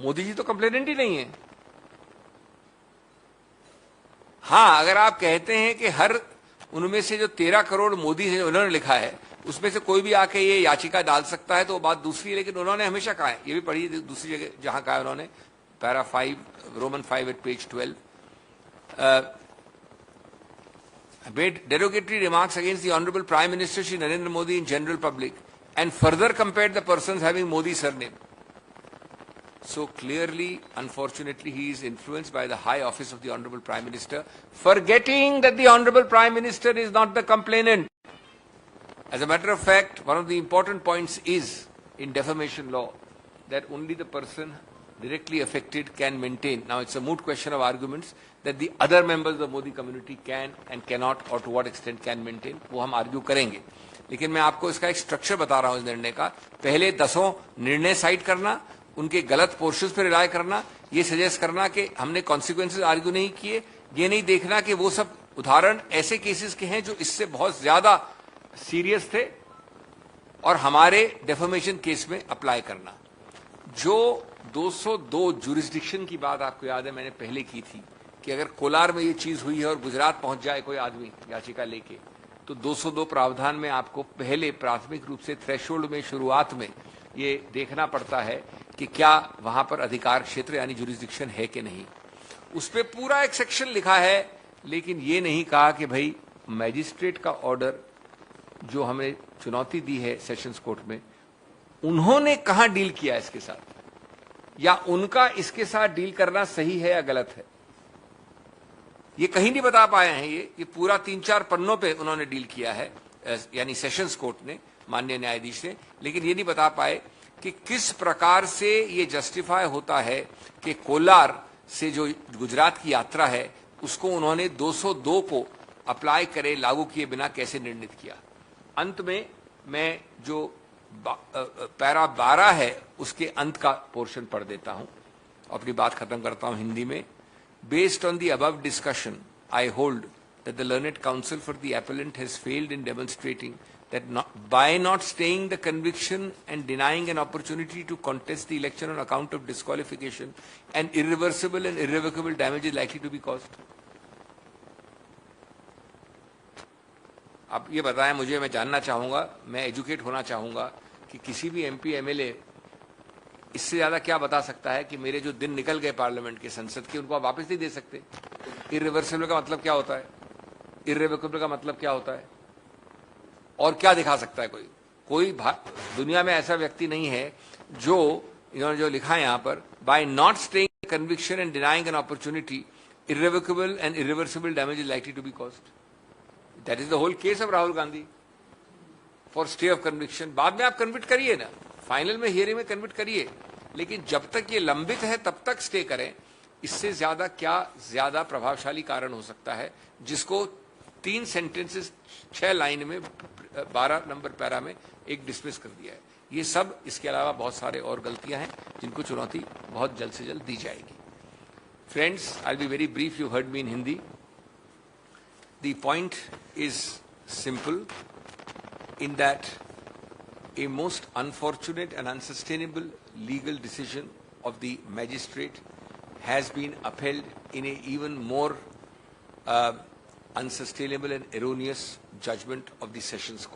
मोदी जी तो कंप्लेनेंट ही नहीं है। हाँ, अगर आप कहते हैं कि हर उनमें से जो 13 करोड़ मोदी से उन्होंने लिखा है उसमें से कोई भी आके ये याचिका डाल सकता है तो वो बात दूसरी है, लेकिन उन्होंने हमेशा कहा है, ये भी पढ़ी दूसरी जगह जहां कहा है उन्होंने, para 5 Roman 5 at page 12, made derogatory remarks against the Honorable Prime Minister Shri Narendra Modi in general public and further compared the persons having Modi surname. So clearly, unfortunately, he is influenced by the high office of the Honorable Prime Minister, forgetting that the Honorable Prime Minister is not the complainant. As a matter of fact, one of the important points is in defamation law that only the person directly affected can maintain. Now it's a moot question of arguments that the other members of the Modi community can and cannot or to what extent can maintain. वो हम argue करेंगे, लेकिन मैं आपको इसका एक structure बता रहा हूं इस निर्णय का। पहले 10 निर्णय साइट करना, उनके गलत पोर्शंस पर रिलाय करना, ये सजेस्ट करना कि हमने कॉन्सिक्वेंसेज आर्ग्यू नहीं किए, ये नहीं देखना कि वो सब उदाहरण ऐसे केसेस के हैं जो इससे बहुत ज्यादा सीरियस थे और हमारे डेफर्मेशन केस में अप्लाई करना। जो 202 जुरिस्डिक्शन की बात आपको याद है मैंने पहले की थी कि अगर कोलार में ये चीज हुई है और गुजरात पहुंच जाए कोई आदमी याचिका लेके, तो 202 प्रावधान में आपको पहले प्राथमिक रूप से थ्रेशोल्ड में शुरुआत में ये देखना पड़ता है कि क्या वहां पर अधिकार क्षेत्र यानी जुरिस्डिक्शन है कि नहीं। उस पर पूरा एक सेक्शन लिखा है, लेकिन ये नहीं कहा कि भाई मैजिस्ट्रेट का ऑर्डर जो हमें चुनौती दी है सेशंस कोर्ट में, उन्होंने कहां डील किया इसके साथ, या उनका इसके साथ डील करना सही है या गलत है, ये कहीं नहीं बता पाए हैं। ये पूरा 3-4 पन्नों पे उन्होंने डील किया है, यानी सेशंस कोर्ट ने, माननीय न्यायाधीश ने, लेकिन ये नहीं बता पाए कि किस प्रकार से ये जस्टिफाई होता है कि कोलार से जो गुजरात की यात्रा है उसको उन्होंने 202 को अप्लाई करे, लागू किए बिना कैसे निर्णित किया। अंत में मैं जो पैरा 12 है उसके अंत का पोर्शन पढ़ देता हूं, अपनी बात खत्म करता हूं हिंदी में। Based on the above discussion, I hold that the learned counsel for the appellant has failed in demonstrating that by not staying the conviction and denying an opportunity to contest the election on account of disqualification, an irreversible and irrevocable damage is likely to be caused. अब ये बताएं मुझे, मैं जानना चाहूंगा, मैं educate होना चाहूंगा कि किसी भी एमपी एमएलए इससे ज्यादा क्या बता सकता है कि मेरे जो दिन निकल गए पार्लियामेंट के, संसद के, उनको आप वापस नहीं दे सकते। इर्रिवर्सिबल का मतलब क्या होता है, इर्रिवोकेबल का मतलब क्या होता है, और क्या दिखा सकता है कोई दुनिया में ऐसा व्यक्ति नहीं है जो इन्होंने जो लिखा है यहां पर, by not staying conviction and denying an opportunity irrevocable and irreversible damage is likely to be caused. That is the whole case of Rahul Gandhi for stay of conviction. बाद में आप कन्विक्ट करिए ना, फाइनल में हियरिंग में कन्विक्ट करिए, लेकिन जब तक ये लंबित है तब तक स्टे करें। इससे ज्यादा क्या ज्यादा प्रभावशाली कारण हो सकता है जिसको 3 सेंटेंसेस 6 लाइन में 12 नंबर पैरा में एक डिसमिस कर दिया है। ये सब, इसके अलावा बहुत सारे और गलतियां हैं जिनको चुनौती बहुत जल्द से जल्द दी जाएगी। Friends, I will be very brief, you heard me in Hindi. The point is simple in that a most unfortunate and unsustainable legal decision of the magistrate has been upheld in a even more unsustainable and erroneous judgment of the Sessions Court.